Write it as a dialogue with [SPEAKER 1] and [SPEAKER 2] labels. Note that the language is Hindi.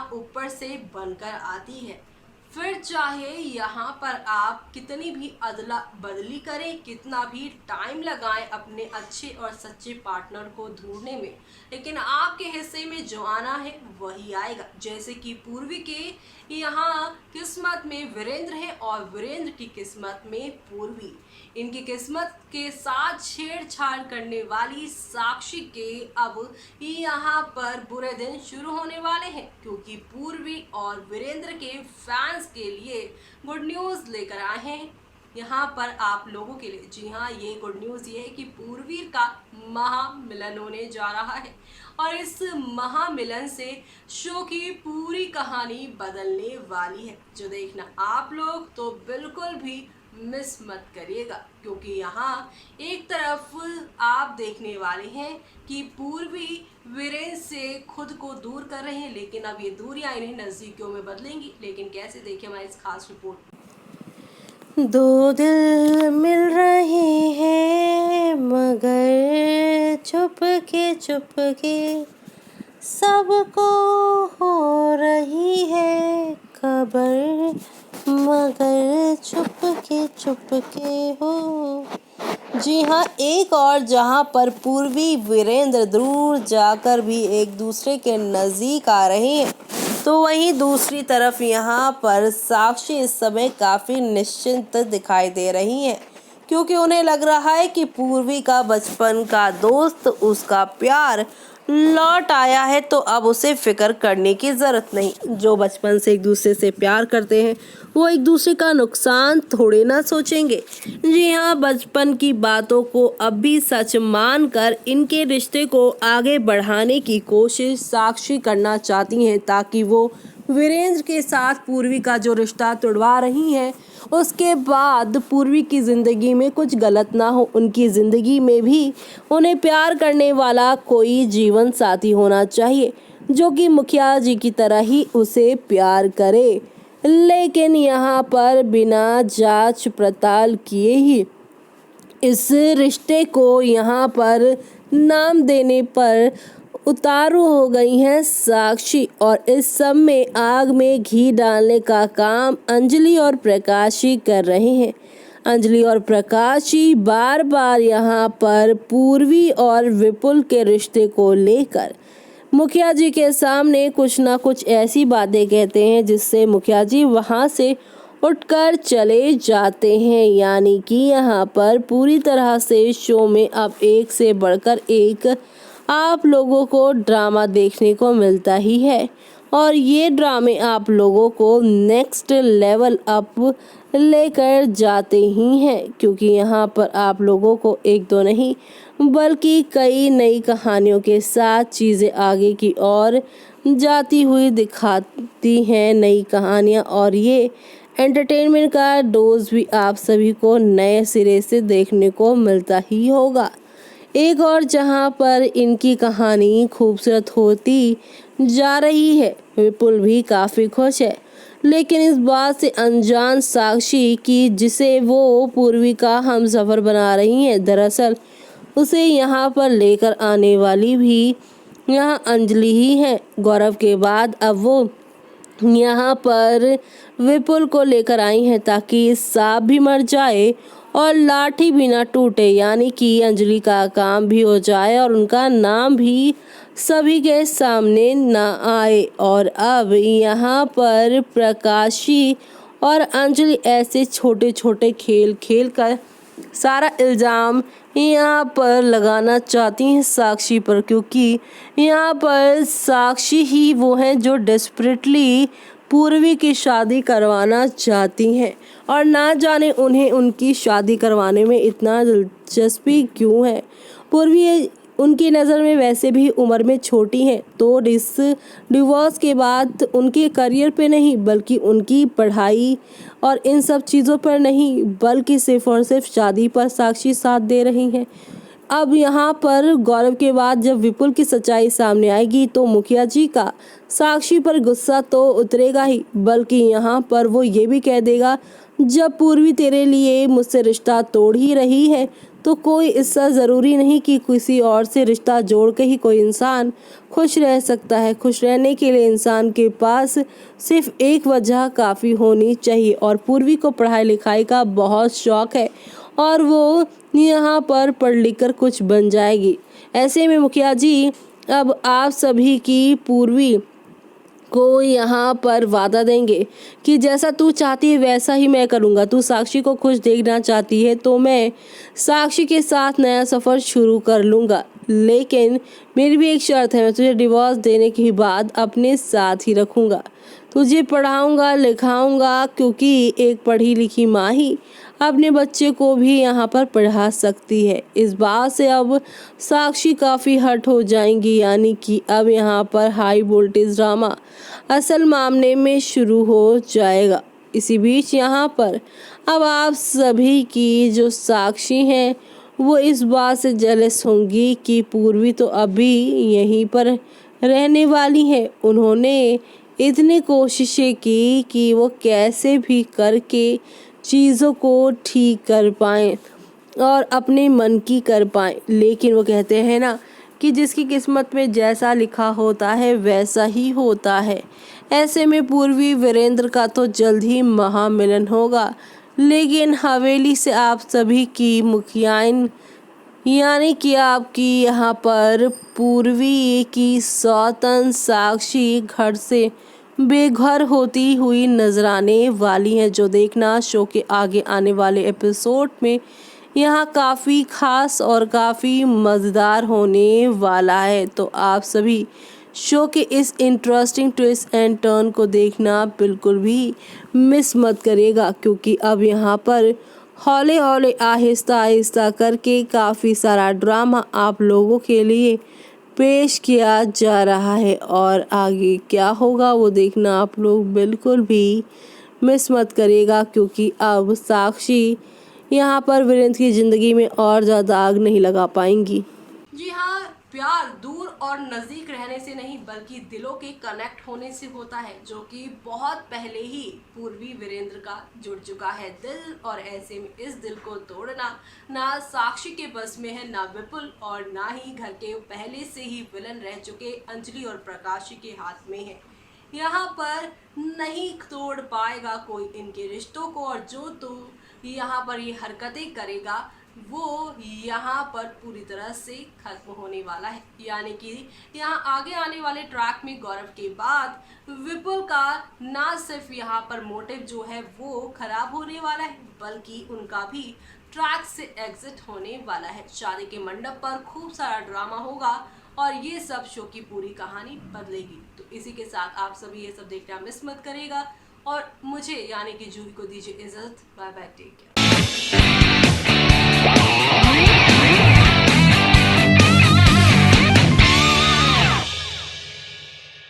[SPEAKER 1] दूरियां ऊपर से बनकर आती है। फिर चाहे यहाँ पर आप कितनी भी अदला बदली करें, कितना भी टाइम लगाएं अपने अच्छे और सच्चे पार्टनर को ढूंढने में, लेकिन आपके हिस्से में जो आना है वही आएगा। जैसे कि पूर्वी के यहाँ किस्मत में वीरेंद्र है और वीरेंद्र की किस्मत में पूर्वी। इनकी किस्मत के साथ छेड़छाड़ करने वाली साक्षी के अब यहाँ पर बुरे दिन शुरू होने वाले हैं, क्योंकि पूर्वी और वीरेंद्र के फैंस के लिए गुड न्यूज़ लेकर आए हैं यहाँ पर आप लोगों के लिए। जी हाँ, ये गुड न्यूज़ ये है कि पूर्वी का महामिलन होने जा रहा है और इस महामिलन से शो की पूरी कहानी बदलने वाली है, जो देखना आप लोग तो बिल्कुल भी मिस मत करिएगा। क्योंकि यहाँ एक तरफ आप देखने वाले हैं कि पूर्वी वीरेंद्र से खुद को दूर कर रहे हैं, लेकिन अब ये दूरियां इन्हें नज़दीकियों में बदलेंगी। लेकिन कैसे, देखिए हमारी इस खास रिपोर्ट।
[SPEAKER 2] दो दिल मिल रहे हैं मगर चुपके सबको हो रही है खबर, मगर चुपके हो। जी हाँ, एक और जहाँ पर पूर्वी वीरेंद्र दूर जाकर भी एक दूसरे के नज़दीक आ रहे हैं, तो वहीं दूसरी तरफ यहाँ पर साक्षी इस समय काफ़ी निश्चिंत दिखाई दे रही हैं, क्योंकि उन्हें लग रहा है कि पूर्वी का बचपन का दोस्त, उसका प्यार लौट आया है, तो अब उसे फिक्र करने की ज़रूरत नहीं। जो बचपन से एक दूसरे से प्यार करते हैं वो एक दूसरे का नुकसान थोड़े ना सोचेंगे। जी हाँ, बचपन की बातों को अब भी सच मानकर इनके रिश्ते को आगे बढ़ाने की कोशिश साक्षी करना चाहती हैं, ताकि वो वीरेंद्र के साथ पूर्वी का जो रिश्ता तुड़वा रही हैं, उसके बाद पूर्वी की ज़िंदगी में कुछ गलत ना हो। उनकी ज़िंदगी में भी उन्हें प्यार करने वाला कोई जीवन साथी होना चाहिए, जो कि मुखिया जी की तरह ही उसे प्यार करे। लेकिन यहाँ पर बिना जांच पड़ताल किए ही इस रिश्ते को यहाँ पर नाम देने पर उतारू हो गई हैं साक्षी, और इस सब में आग में घी डालने का काम अंजलि और प्रकाश ही कर रहे हैं। अंजलि और प्रकाश ही बार बार यहाँ पर पूर्वी और विपुल के रिश्ते को लेकर मुखिया जी के सामने कुछ ना कुछ ऐसी बातें कहते हैं, जिससे मुखिया जी वहाँ से उठकर चले जाते हैं। यानी कि यहाँ पर पूरी तरह से शो में अब एक से बढ़कर एक आप लोगों को ड्रामा देखने को मिलता ही है, और ये ड्रामे आप लोगों को नेक्स्ट लेवल अप लेकर जाते ही हैं, क्योंकि यहाँ पर आप लोगों को एक दो नहीं बल्कि कई नई कहानियों के साथ चीज़ें आगे की ओर जाती हुई दिखाती हैं नई कहानियाँ, और ये एंटरटेनमेंट का डोज भी आप सभी को नए सिरे से देखने को मिलता ही होगा। एक और जहाँ पर इनकी कहानी खूबसूरत होती जा रही है, विपुल भी काफ़ी खुश है, लेकिन इस बात से अनजान साक्षी की जिसे वो पूर्वी का हमसफ़र बना रही हैं, दरअसल उसे यहाँ पर लेकर आने वाली भी यहाँ अंजलि ही है। गौरव के बाद अब वो यहाँ पर विपुल को लेकर आई हैं, ताकि सांप भी मर जाए और लाठी भी ना टूटे, यानी कि अंजलि का काम भी हो जाए और उनका नाम भी सभी के सामने ना आए। और अब यहाँ पर प्रकाशी और अंजलि ऐसे छोटे छोटे खेल खेल कर सारा इल्ज़ाम यहाँ पर लगाना चाहती हैं साक्षी पर, क्योंकि यहाँ पर साक्षी ही वो हैं जो डेस्परेटली पूर्वी की शादी करवाना चाहती हैं, और ना जाने उन्हें उनकी शादी करवाने में इतना दिलचस्पी क्यों है। पूर्वी उनकी नज़र में वैसे भी उम्र में छोटी हैं, तो इस डिवोर्स के बाद उनके करियर पे नहीं बल्कि उनकी पढ़ाई और इन सब चीज़ों पर नहीं बल्कि सिर्फ और सिर्फ शादी पर साक्षी साथ दे रही हैं। अब यहाँ पर गौरव के बाद जब विपुल की सच्चाई सामने आएगी, तो मुखिया जी का साक्षी पर गुस्सा तो उतरेगा ही, बल्कि यहाँ पर वो ये भी कह देगा, जब पूर्वी तेरे लिए मुझसे रिश्ता तोड़ ही रही है तो कोई इससा ज़रूरी नहीं कि किसी और से रिश्ता जोड़ के ही कोई इंसान खुश रह सकता है। खुश रहने के लिए इंसान के पास सिर्फ एक वजह काफ़ी होनी चाहिए। और पूर्वी को पढ़ाई लिखाई का बहुत शौक़ है और वो यहाँ पर पढ़ लिख कर कुछ बन जाएगी। ऐसे में मुखिया जी अब आप सभी की पूर्वी को यहाँ पर वादा देंगे कि जैसा तू चाहती है वैसा ही मैं करूँगा। तू साक्षी को खुश देखना चाहती है तो मैं साक्षी के साथ नया सफ़र शुरू कर लूँगा, लेकिन मेरी भी एक शर्त है, मैं तुझे डिवोर्स देने के बाद अपने साथ ही रखूँगा। तुझे पढ़ाऊँगा लिखाऊँगा, क्योंकि एक पढ़ी लिखी माँ ही अपने बच्चे को भी यहाँ पर पढ़ा सकती है। इस बात से अब साक्षी काफ़ी हर्ट हो जाएंगी, यानी कि अब यहाँ पर हाई वोल्टेज ड्रामा असल मामले में शुरू हो जाएगा। इसी बीच यहाँ पर अब आप सभी की जो साक्षी हैं वो इस बात से जेलस होंगी कि पूर्वी तो अभी यहीं पर रहने वाली है। उन्होंने इतनी कोशिशें की कि वो कैसे भी करके चीज़ों को ठीक कर पाएँ और अपने मन की कर पाएँ, लेकिन वो कहते हैं ना कि जिसकी किस्मत में जैसा लिखा होता है वैसा ही होता है। ऐसे में पूर्वी वीरेंद्र का तो जल्द ही महामिलन होगा, लेकिन हवेली से आप सभी की मुखियाइन यानी कि आपकी यहाँ पर पूर्वी की सौतन साक्षी घर से बेघर होती हुई नजर आने वाली है, जो देखना शो के आगे आने वाले एपिसोड में यहाँ काफ़ी खास और काफ़ी मज़ेदार होने वाला है। तो आप सभी शो के इस इंटरेस्टिंग ट्विस्ट एंड टर्न को देखना बिल्कुल भी मिस मत करिएगा, क्योंकि अब यहाँ पर हौले हौले आहिस्ता आहिस्ता करके काफ़ी सारा ड्रामा आप लोगों के लिए पेश किया जा रहा है। और आगे क्या होगा वो देखना आप लोग बिल्कुल भी मिस मत करिएगा, क्योंकि अब साक्षी यहाँ पर वीरेंद्र की ज़िंदगी में और ज़्यादा आग नहीं लगा पाएंगी।
[SPEAKER 1] जी हाँ, प्यार दूर और नज़दीक रहने से नहीं बल्कि दिलों के कनेक्ट होने से होता है, जो कि बहुत पहले ही पूर्वी वीरेंद्र का जुड़ चुका है दिल। और ऐसे में इस दिल को तोड़ना ना साक्षी के बस में है, ना विपुल और ना ही घर के पहले से ही विलन रह चुके अंजलि और प्रकाशी के हाथ में है। यहाँ पर नहीं तोड़ पाएगा कोई इनके रिश्तों को, और जो तो यहाँ पर ये हरकतें करेगा वो यहाँ पर पूरी तरह से खत्म होने वाला है। यानी कि यहाँ आगे आने वाले ट्रैक में गौरव के बाद विपुल का ना सिर्फ यहाँ पर मोटिव जो है वो खराब होने वाला है, बल्कि उनका भी ट्रैक से एग्जिट होने वाला है। शादी के मंडप पर खूब सारा ड्रामा होगा और ये सब शो की पूरी कहानी बदलेगी। तो इसी के साथ आप सभी ये सब देखना मिस मत करेगा और मुझे यानी कि जूही को दीजिए इजाज़त। Bye bye, take care.